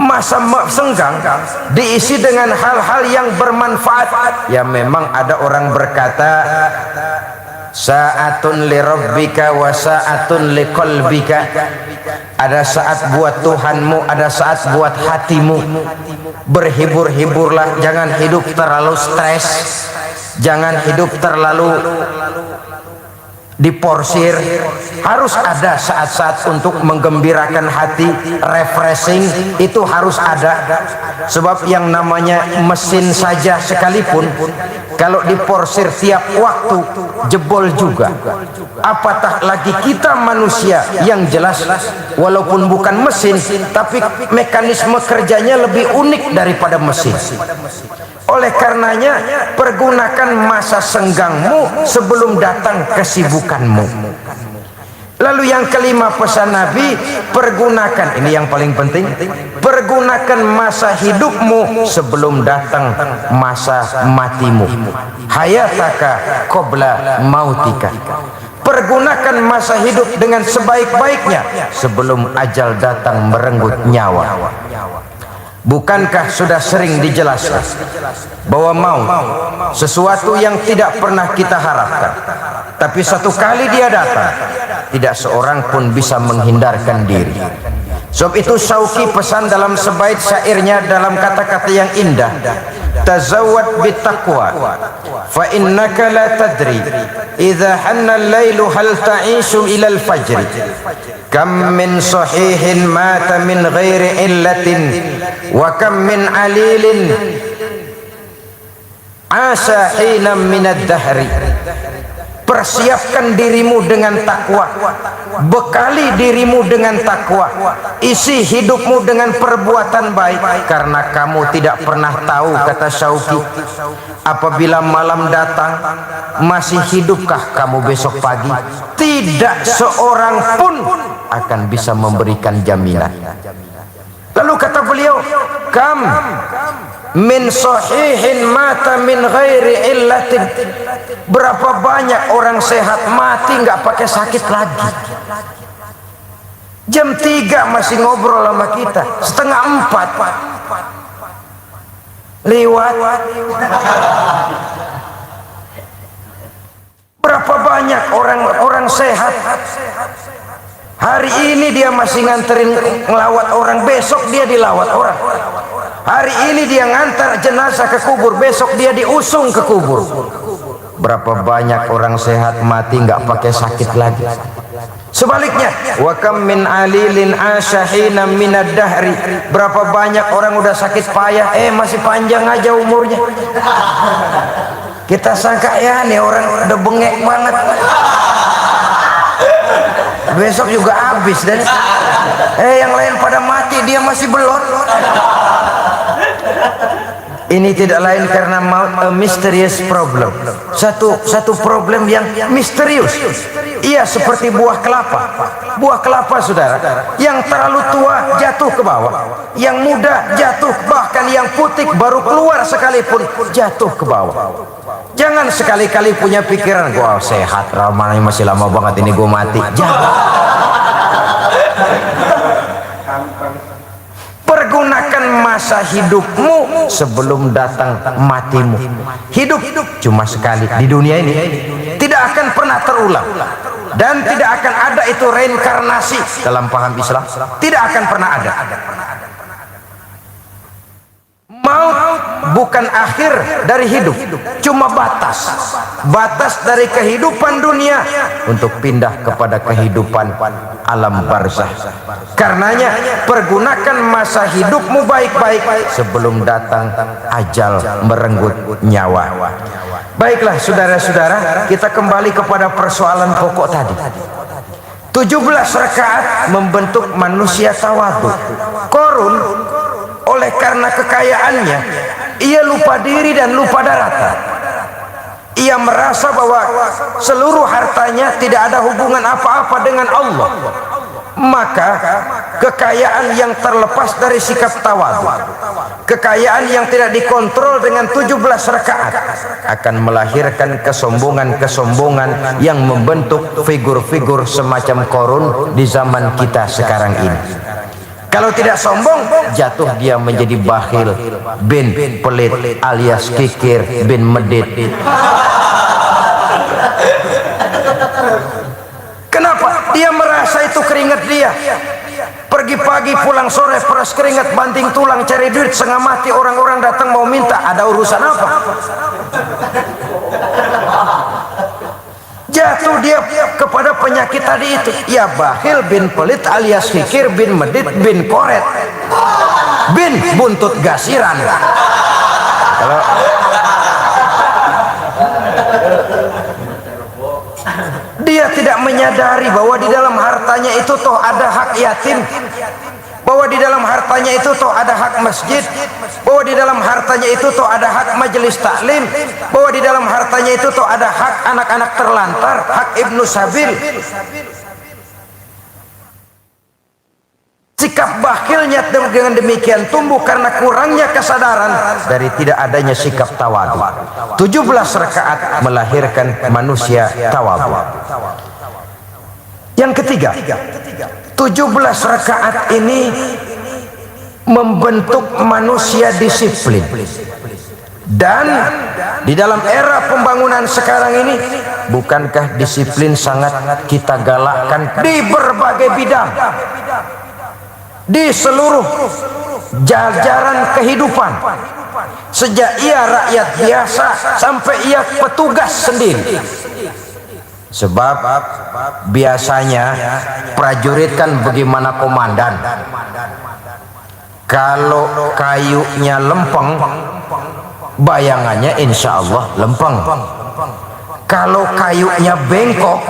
Masa senggang diisi dengan hal-hal yang bermanfaat. Ya memang ada orang berkata, sa'atun li rabbika wa sa'atun li qalbika. Ada saat buat Tuhanmu, ada saat buat hatimu. Berhibur-hiburlah, jangan hidup terlalu stres, jangan hidup terlalu diporsir. Harus ada saat-saat untuk menggembirakan hati, refreshing, itu harus ada. Sebab yang namanya mesin saja sekalipun kalau diporsir tiap waktu jebol juga. Apatah lagi kita manusia yang jelas walaupun bukan mesin tapi mekanisme kerjanya lebih unik daripada mesin. Oleh karenanya pergunakan masa senggangmu sebelum datang kesibukanmu. Lalu yang kelima pesan Nabi, pergunakan, ini yang paling penting, pergunakan masa hidupmu sebelum datang masa matimu. Hayataka qabla mautika. Pergunakan masa hidup dengan sebaik-baiknya sebelum ajal datang merenggut nyawa. Bukankah sudah sering dijelaskan bahwa maut sesuatu yang tidak pernah kita harapkan, tapi satu kali dia datang, tidak seorang pun bisa menghindarkan diri. Sebab itu Syauqi pesan dalam sebaik syairnya dalam kata-kata yang indah, tazawwad bittaqwa fa innaka la tadri idza hanna al-lailu hal ta'ishu ila al-fajr kam min sahihin mata min ghairi illatin wa kam min alilin asa hina min ad-dahri. Persiapkan dirimu dengan takwa, bekali dirimu dengan takwa, isi hidupmu dengan perbuatan baik, karena kamu tidak pernah tahu, kata Syauqi, apabila malam datang masih hidupkah kamu besok pagi. Tidak seorang pun akan bisa memberikan jaminan. Lalu kata beliau, kam min sahihin mata min ghairi illatin. Berapa banyak orang sehat mati nggak pakai sakit lagi. Jam 3 masih ngobrol sama kita, setengah 4 lewat. Berapa banyak orang sehat hari ini dia masih nganterin ngelawat orang, besok dia dilawat orang. Hari ini dia ngantar jenazah ke kubur, besok dia diusung ke kubur. Berapa banyak orang sehat mati nggak pakai sakit lagi. Sebaliknya, wa kam min alilin asyahina minad dahri. Berapa banyak orang udah sakit payah, masih panjang aja umurnya. Kita sangka ya nih orang udah bengek banget, besok juga habis, dan yang lain pada mati, dia masih belum. Ini tidak lain karena maut, a mysterious problem. Satu problem yang misterius. Ia seperti buah kelapa. Buah kelapa, saudara, yang terlalu tua jatuh ke bawah, yang muda jatuh, bahkan yang putih baru keluar sekalipun jatuh ke bawah. Jangan sekali-kali punya pikiran gua sehat, ramai masih lama banget ini gua mati. Jangan. Pergunakan masa hidupmu sebelum datang matimu. Hidup cuma sekali di dunia ini, tidak akan pernah terulang, dan tidak akan ada itu reinkarnasi dalam paham Islam. Tidak akan pernah ada. Maut bukan akhir dari hidup, cuma batas dari kehidupan dunia untuk pindah kepada kehidupan alam barzah. Karenanya pergunakan masa hidupmu baik-baik sebelum datang ajal merenggut nyawa. Baiklah saudara-saudara, kita kembali kepada persoalan pokok tadi. 17 rakaat membentuk manusia tawadhu. Korun oleh karena kekayaannya, ia lupa diri dan lupa daratan. Ia merasa bahwa seluruh hartanya tidak ada hubungan apa-apa dengan Allah. Maka kekayaan yang terlepas dari sikap tawadhu, kekayaan yang tidak dikontrol dengan 17 rakaat akan melahirkan kesombongan-kesombongan yang membentuk figur-figur semacam Korun di zaman kita sekarang ini. Kalau tidak sombong, jatuh dia menjadi bakhil bin pelit alias kikir bin medit. Kenapa? Dia merasa itu keringat dia. Pergi pagi pulang sore peras keringat banting tulang cari duit setengah mati, orang-orang datang mau minta, ada urusan apa? Jatuh dia kepada penyakit tadi itu. Ya bakhil bin pelit alias kikir bin medit bin koret bin buntut gasiran. Kalau dia tidak menyadari bahwa di dalam hartanya itu toh ada hak yatim, bahwa di dalam hartanya itu toh ada hak masjid, bahwa di dalam hartanya itu toh ada hak majelis taklim, bahwa di dalam hartanya itu toh ada hak anak-anak terlantar, hak ibnu sabil. Sikap bakhilnya dengan demikian tumbuh karena kurangnya kesadaran dari tidak adanya sikap tawadhu. 17 rakaat melahirkan manusia tawadhu. Yang ketiga, 17 rakaat ini membentuk manusia disiplin. Dan di dalam era pembangunan sekarang ini, bukankah disiplin sangat kita galakkan di berbagai bidang, di seluruh jajaran kehidupan, sejak ia rakyat biasa sampai ia petugas sendiri. Sebab biasanya prajurit kan bagaimana komandan, kalau kayunya lempeng, bayangannya insya Allah lempeng. Kalau kayunya bengkok,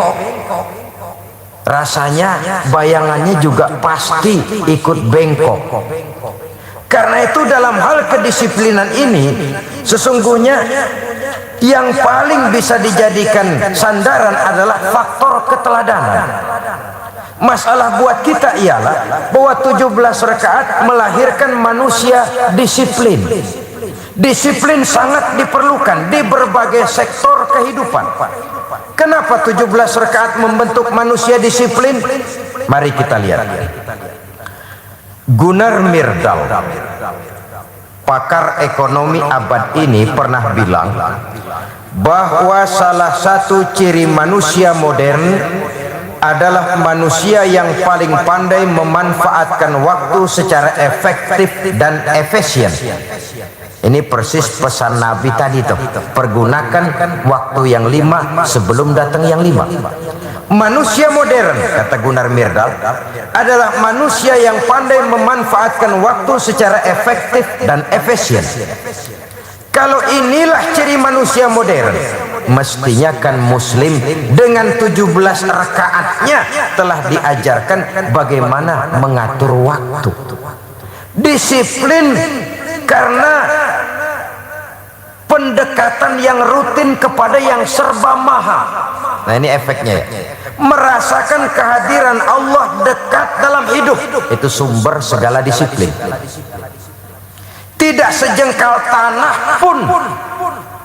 rasanya bayangannya juga pasti ikut bengkok. Karena itu dalam hal kedisiplinan ini, sesungguhnya yang paling bisa dijadikan sandaran adalah faktor keteladanan. Masalah buat kita ialah bahwa 17 rakaat melahirkan manusia disiplin. Disiplin sangat diperlukan di berbagai sektor kehidupan. Kenapa 17 rakaat membentuk manusia disiplin? Mari kita lihat. Gunnar Myrdal, pakar ekonomi abad ini, pernah bilang bahwa salah satu ciri manusia modern adalah manusia yang paling pandai memanfaatkan waktu secara efektif dan efisien. Ini persis pesan Nabi tadi tuh, pergunakan waktu yang 5 sebelum datang yang 5. Manusia modern, kata Gunnar Myrdal, adalah manusia yang pandai memanfaatkan waktu secara efektif dan efisien. Kalau inilah ciri manusia modern, mestinya kan muslim dengan 17 rakaatnya telah diajarkan bagaimana mengatur waktu. Disiplin karena pendekatan yang rutin kepada yang serba maha. Nah ini efeknya ya. Merasakan kehadiran Allah dekat dalam hidup, itu sumber segala disiplin. Tidak sejengkal tanah pun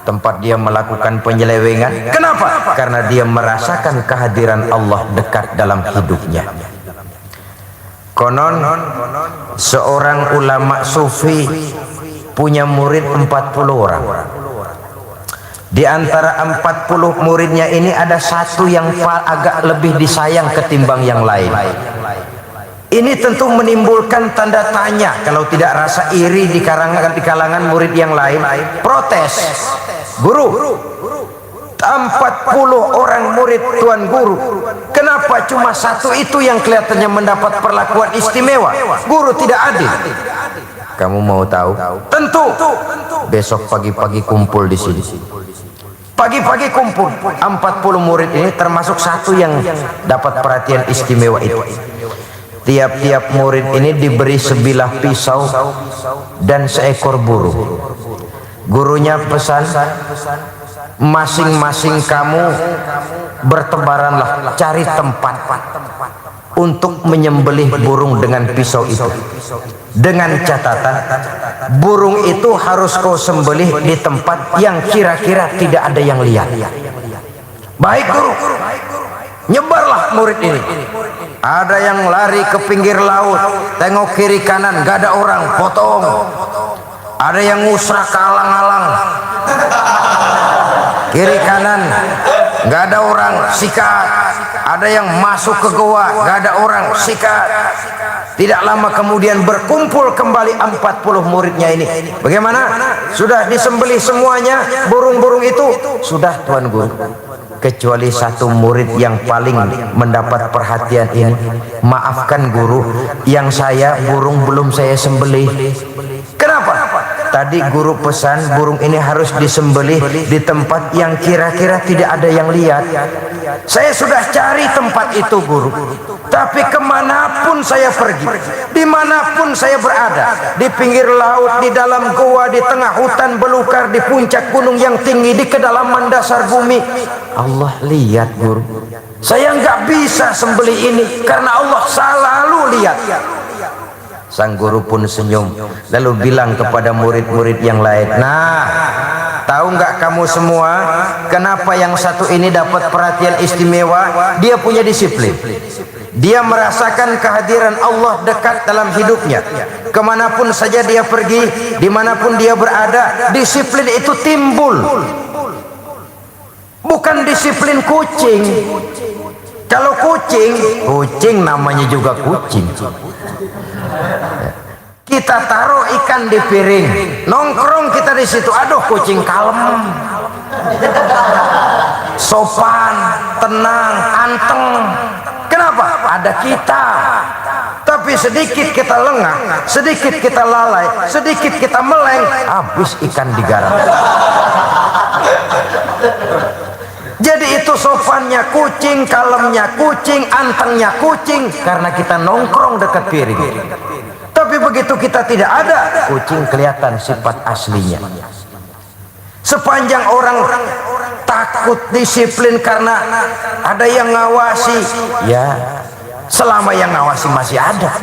tempat dia melakukan penyelewengan. Kenapa? Karena dia merasakan kehadiran Allah dekat dalam hidupnya. Konon seorang ulama sufi punya murid 40 orang. Di antara 40 muridnya ini ada satu yang agak lebih disayang ketimbang yang lain. Ini tentu menimbulkan tanda tanya, kalau tidak rasa iri di kalangan murid yang lain. Protes, guru, 40 orang murid Tuan Guru, kenapa cuma satu itu yang kelihatannya mendapat perlakuan istimewa? Guru tidak adil. Kamu mau tahu? Tentu. Besok pagi-pagi kumpul di sini. Pagi-pagi kumpul 40 murid ini, termasuk satu yang dapat perhatian istimewa itu. Tiap-tiap murid ini diberi sebilah pisau dan seekor burung. Gurunya pesan, masing-masing kamu bertebaranlah, cari tempat untuk menyembelih burung dengan pisau itu. Dengan catatan, burung itu harus kau sembelih di tempat yang kira-kira tidak ada yang lihat. Baik guru. Nyebarlah murid ini. Ada yang lari ke pinggir laut, tengok kiri kanan gak ada orang, potong. Ada yang ngusrak ke alang-alang, kiri kanan gak ada orang, sikat. Ada yang masuk ke goa, gak ada orang, sikat. Tidak lama kemudian berkumpul kembali 40 muridnya ini. Bagaimana? Sudah disembelih semuanya burung-burung itu? Sudah Tuan Guru. Kecuali satu murid yang paling mendapat perhatian ini. Maafkan guru, yang saya burung belum saya sembelih. Kenapa? Tadi guru pesan burung ini harus disembelih di tempat yang kira-kira tidak ada yang lihat. Saya sudah cari tempat itu guru, tapi kemanapun saya pergi, dimanapun saya berada, di pinggir laut, di dalam goa, di tengah hutan belukar, di puncak gunung yang tinggi, di kedalaman dasar bumi, Allah lihat guru. Saya nggak bisa sembelih ini karena Allah selalu lihat. Sang guru pun senyum, lalu bilang kepada murid-murid yang lain, nah, tahu nggak kamu semua kenapa yang satu ini dapat perhatian istimewa? Dia punya disiplin. Dia merasakan kehadiran Allah dekat dalam hidupnya. Kemanapun saja dia pergi, dimanapun dia berada, disiplin itu timbul. Bukan disiplin kucing. Kalau kucing namanya juga kucing. Kita taruh ikan di piring, nongkrong kita di situ. Aduh, kucing kalem, sopan, tenang, anteng. Kenapa? Ada kita. Tapi sedikit kita lengah, sedikit kita lalai, sedikit kita meleng, habis ikan digarap. Jadi itu sopannya kucing, kalemnya kucing, antengnya kucing, karena kita nongkrong dekat piring. Tapi begitu kita tidak ada, kucing kelihatan sifat aslinya. Sepanjang orang takut disiplin karena ada yang ngawasi, ya selama yang ngawasi masih ada.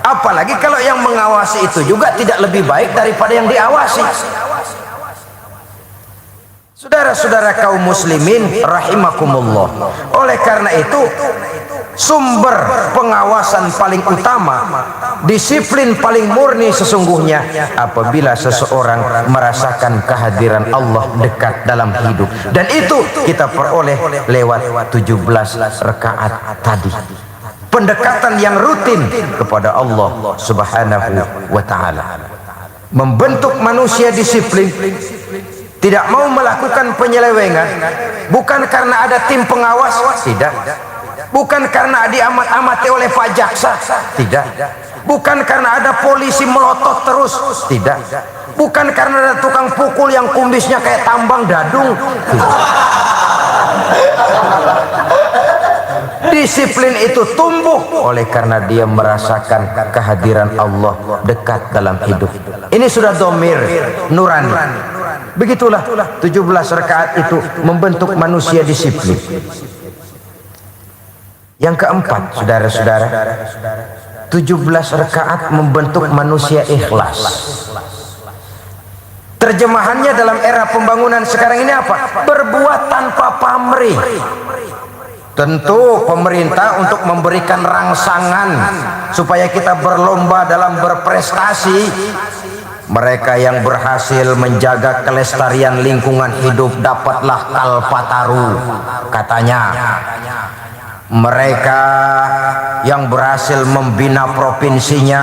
Apalagi kalau yang mengawasi itu juga tidak lebih baik daripada yang diawasi. Saudara-saudara kaum muslimin rahimakumullah. Oleh karena itu, sumber pengawasan paling utama, disiplin paling murni sesungguhnya apabila seseorang merasakan kehadiran Allah dekat dalam hidup. Dan itu kita peroleh lewat 17 rakaat tadi. Pendekatan yang rutin kepada Allah Subhanahu wa taala. Membentuk manusia disiplin, tidak mau melakukan penyelewengan, bukan karena ada tim pengawas, tidak. Bukan karena diamat-amati oleh Pak Jaksa, tidak. Bukan karena ada polisi melotot terus, tidak. Bukan karena ada tukang pukul yang kumisnya kayak tambang dadung, tidak. Disiplin itu tumbuh oleh karena dia merasakan kehadiran Allah dekat dalam hidup. Ini sudah domir nurani. Begitulah 17 rakaat itu membentuk manusia disiplin. Yang keempat, saudara-saudara, 17 rakaat membentuk manusia ikhlas. Terjemahannya dalam era pembangunan sekarang ini apa? Berbuat tanpa pamrih. Tentu pemerintah untuk memberikan rangsangan supaya kita berlomba dalam berprestasi. Mereka yang berhasil menjaga kelestarian lingkungan hidup dapatlah Kalpataru, katanya. Mereka yang berhasil membina provinsinya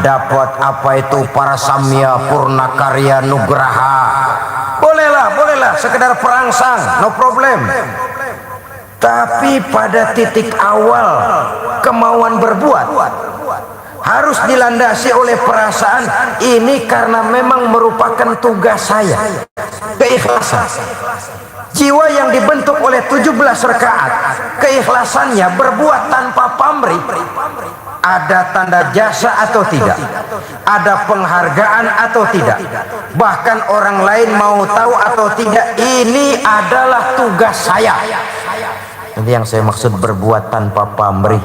dapat apa itu Parasamya Purnakarya Nugraha. Bolehlah sekedar perangsang, no problem. Tapi pada titik awal kemauan berbuat harus dilandasi oleh perasaan ini karena memang merupakan tugas saya. Keikhlasan. Jiwa yang dibentuk oleh 17 rakaat, keikhlasannya berbuat tanpa pamrih. Ada tanda jasa atau tidak? Ada penghargaan atau tidak? Bahkan orang lain mau tahu atau tidak, ini adalah tugas saya. Ini yang saya maksud berbuat tanpa pamrih.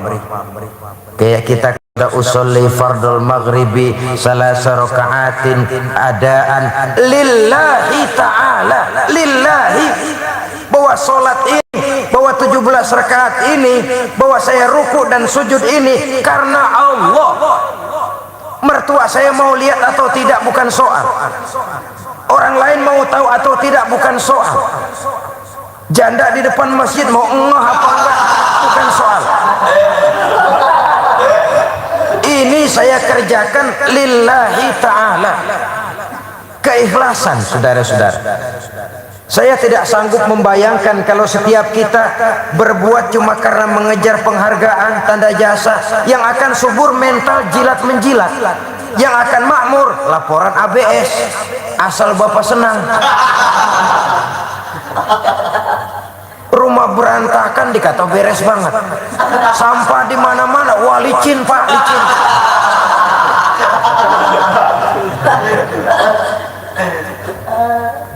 Kayak kita usolli fardul maghribi salasa raka'atin adaan lillahi ta'ala, lillahi, bahwa sholat ini, bahwa 17 rakaat ini, bahwa saya ruku dan sujud ini karena Allah. Mertua saya mau lihat atau tidak bukan soal, orang lain mau tahu atau tidak bukan soal, janda di depan masjid mau ngeh apa enggak bukan soal. Ini saya kerjakan lillahi ta'ala. Keikhlasan, saudara-saudara. Saya tidak sanggup membayangkan kalau setiap kita berbuat cuma karena mengejar penghargaan, tanda jasa, yang akan subur mental jilat menjilat, yang akan makmur laporan ABS asal Bapak senang. Rumah berantakan dikata beres banget, sampah di mana-mana, wah licin Pak, licin.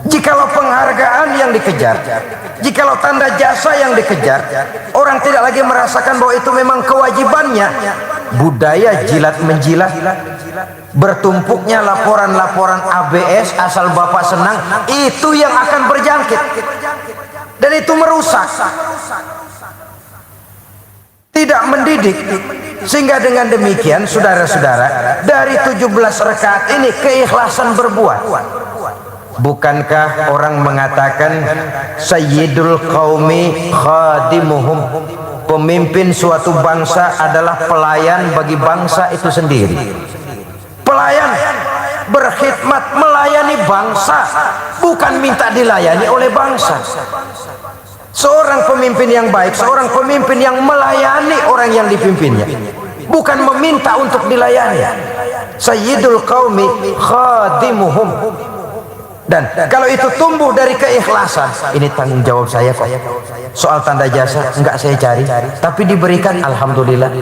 Jikalau penghargaan yang dikejar, jikalau tanda jasa yang dikejar, orang tidak lagi merasakan bahwa itu memang kewajibannya. Budaya jilat menjilat, bertumpuknya laporan-laporan ABS asal Bapak senang, itu yang akan berjangkit. Dan itu merusak, tidak mendidik. Sehingga dengan demikian saudara-saudara, dari 17 rakaat ini keikhlasan berbuat. Bukankah orang mengatakan sayyidul qaumi khadimuhum, pemimpin suatu bangsa adalah pelayan bagi bangsa itu sendiri. Pelayan berkhidmat melayani bangsa, bukan minta dilayani oleh bangsa. Seorang pemimpin yang baik, seorang pemimpin yang melayani orang yang dipimpinnya, bukan meminta untuk dilayani. Sayyidul qaumi khadimuhum. Dan kalau itu tumbuh dari keikhlasan, ini tanggung jawab saya kok. Soal tanda jasa enggak saya cari, tapi diberikan alhamdulillah.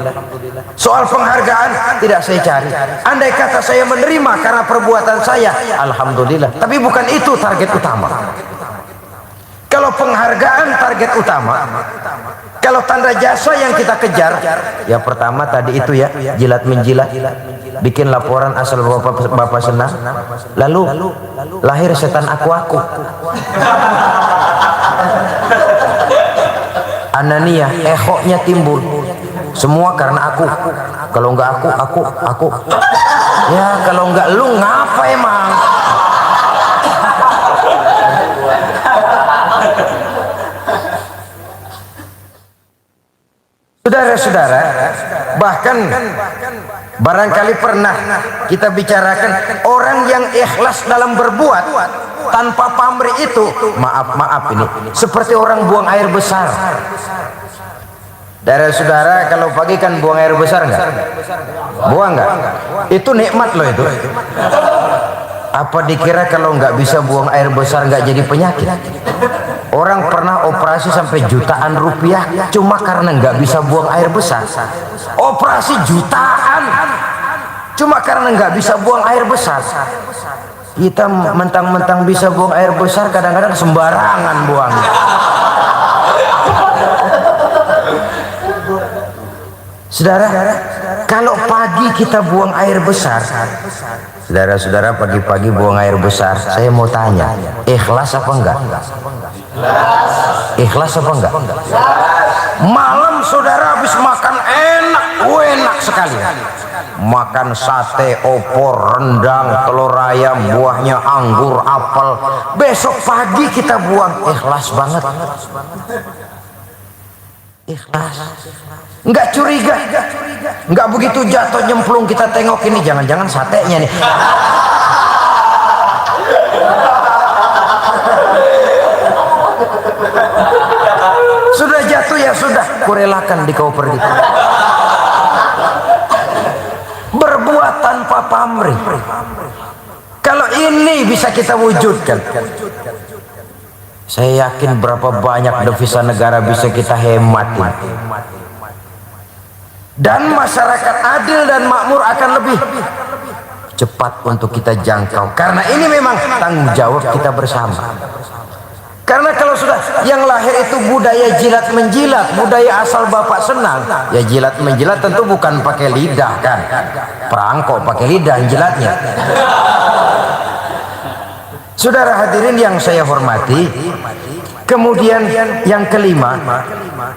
Soal penghargaan tidak saya cari. Andai kata saya menerima karena perbuatan saya, alhamdulillah. Tapi bukan itu target utama. Kalau penghargaan target utama, kalau tanda jasa yang kita kejar, ya pertama tadi itu ya, jilat menjilat, bikin laporan asal bapak senang, lalu lahir setan aku. Anania, ehoknya timbul, semua karena aku. Kalau enggak aku. Ya kalau enggak lu ngapa emang? Saudara-saudara, bahkan barangkali pernah kita bicarakan orang yang ikhlas dalam berbuat tanpa pamrih itu, maaf ini seperti orang buang air besar. Saudara-saudara, kalau pagi kan buang air besar enggak? Buang enggak? Itu nikmat loh itu. Apa dikira kalau nggak bisa buang air besar nggak jadi penyakit? Orang pernah operasi sampai jutaan rupiah cuma karena nggak bisa buang air besar. Operasi jutaan cuma karena nggak bisa buang air besar. Kita mentang-mentang bisa buang air besar, kadang-kadang sembarangan buang. Saudara, Kalau pagi kita buang air besar, saudara-saudara, pagi-pagi buang air besar, saya mau tanya, ikhlas apa enggak? Ikhlas apa enggak? Malam saudara habis makan enak sekali, makan sate, opor, rendang, telur ayam, buahnya anggur, apel. Besok pagi kita buang, ikhlas banget. Ikhlas, nggak curiga, nggak begitu jatuh nyemplung kita tengok ini, jangan-jangan satenya nih. Sudah jatuh ya sudah, kurelakan di kau pergi. Berbuat tanpa pamrih. Kalau ini bisa kita wujudkan, saya yakin berapa banyak devisa negara bisa kita hematin. Dan masyarakat adil dan makmur akan lebih cepat untuk kita jangkau. Karena ini memang tanggung jawab kita bersama. Karena kalau sudah yang lahir itu budaya jilat menjilat, budaya asal bapak senang, ya jilat menjilat tentu bukan pakai lidah kan, perangkok pakai lidah jilatnya. Saudara hadirin yang saya hormati, kemudian yang kelima,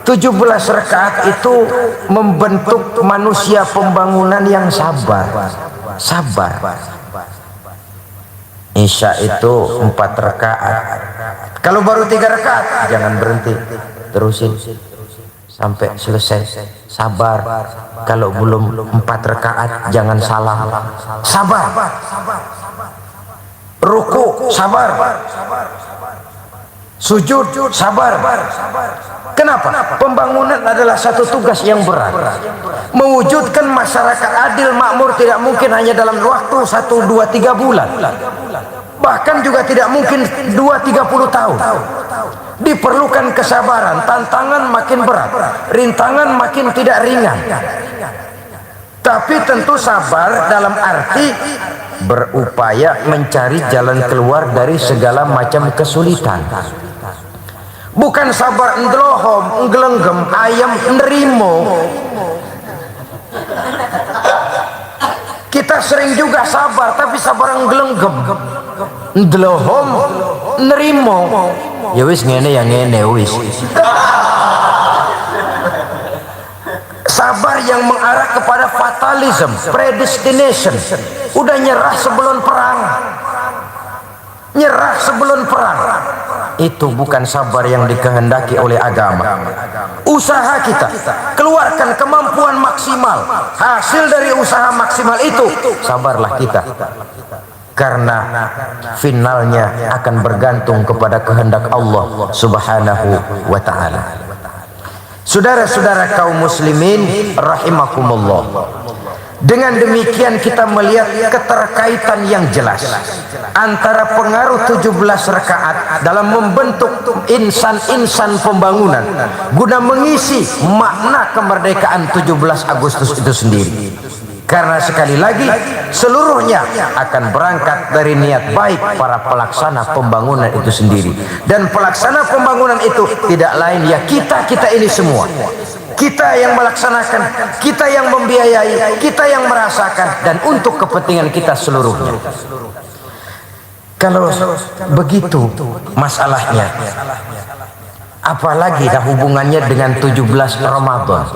17 rakaat itu membentuk manusia pembangunan yang sabar. Isya itu 4 rakaat. Kalau baru 3 rakaat, jangan berhenti, terusin sampai selesai. Sabar. Kalau belum 4 rakaat, jangan salam. Sabar. Ruku, sabar. Sujud, sabar. Kenapa? Pembangunan adalah satu tugas yang berat. Mewujudkan masyarakat adil makmur tidak mungkin hanya dalam waktu 1, 2, 3 bulan. Bahkan juga tidak mungkin 2-30 tahun. Diperlukan kesabaran, tantangan makin berat, rintangan makin tidak ringan. Tapi tentu sabar dalam arti berupaya mencari jalan keluar dari segala macam kesulitan. Bukan sabar ndlohom, nggelenggem, ayam nerimo. Kita sering juga sabar, tapi sabar nggelenggem, ndlohom, nerimo. Ya wis ngene ya ngene wis. Sabar yang mengarah kepada fatalism, predestination. Udah nyerah sebelum perang. Nyerah sebelum perang. Itu bukan sabar yang dikehendaki oleh agama. Usaha kita, keluarkan kemampuan maksimal. Hasil dari usaha maksimal itu, sabarlah kita. Karena finalnya akan bergantung kepada kehendak Allah Subhanahu wa ta'ala. Saudara-saudara kaum muslimin rahimakumullah, dengan demikian kita melihat keterkaitan yang jelas antara pengaruh 17 rakaat dalam membentuk insan-insan pembangunan guna mengisi makna kemerdekaan 17 Agustus itu sendiri. Karena sekali lagi seluruhnya akan berangkat dari niat baik para pelaksana pembangunan itu sendiri. Dan pelaksana pembangunan itu tidak lain ya kita ini semua. Kita yang melaksanakan, kita yang membiayai, kita yang merasakan, dan untuk kepentingan kita seluruhnya. Kalau begitu masalahnya, apalagi dah hubungannya dengan 17 Ramadan.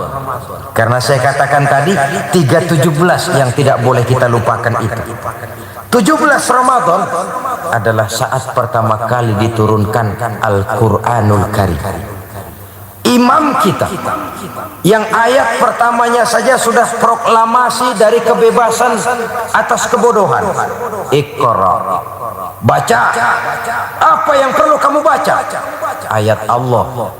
Karena saya katakan tadi 3/17 yang tidak boleh kita lupakan itu. 17 Ramadan adalah saat pertama kali diturunkan Al-Quranul Karim. Imam kita yang ayat pertamanya saja sudah proklamasi dari kebebasan atas kebodohan. Iqra, baca. Apa yang perlu kamu baca? Ayat Allah.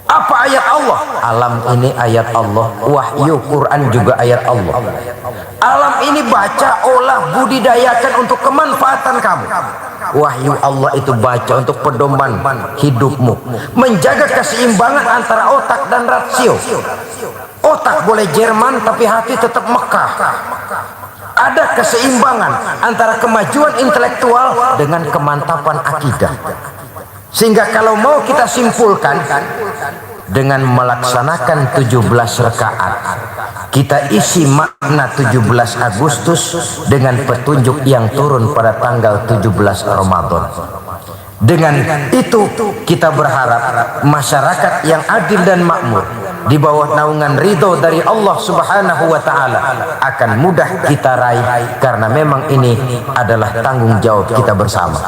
Apa ayat Allah? Alam ini ayat Allah. Wahyu Quran juga ayat Allah. Alam ini baca, olah, budidayakan untuk kemanfaatan kamu. Wahyu Allah itu baca untuk pedoman hidupmu, menjaga keseimbangan antara otak dan rasio. Otak boleh Jerman tapi hati tetap Mekah. Ada keseimbangan antara kemajuan intelektual dengan kemantapan akidah. Sehingga kalau mau kita simpulkan, dengan melaksanakan 17 rakaat. Kita isi makna 17 Agustus dengan petunjuk yang turun pada tanggal 17 Ramadan. Dengan itu kita berharap masyarakat yang adil dan makmur di bawah naungan ridho dari Allah Subhanahu wa taala akan mudah kita raih, karena memang ini adalah tanggung jawab kita bersama.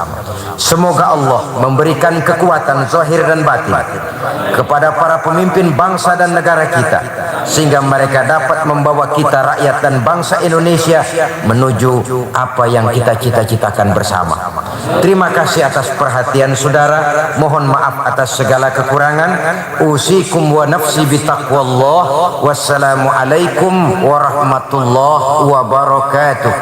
Semoga Allah memberikan kekuatan zahir dan batin kepada para pemimpin bangsa dan negara kita, sehingga mereka dapat membawa kita rakyat dan bangsa Indonesia menuju apa yang kita cita-citakan bersama. Terima kasih atas perhatian saudara. Mohon maaf atas segala kekurangan. Usikum wa nafsi bitaqwallah. Wassalamualaikum warahmatullahi wabarakatuh.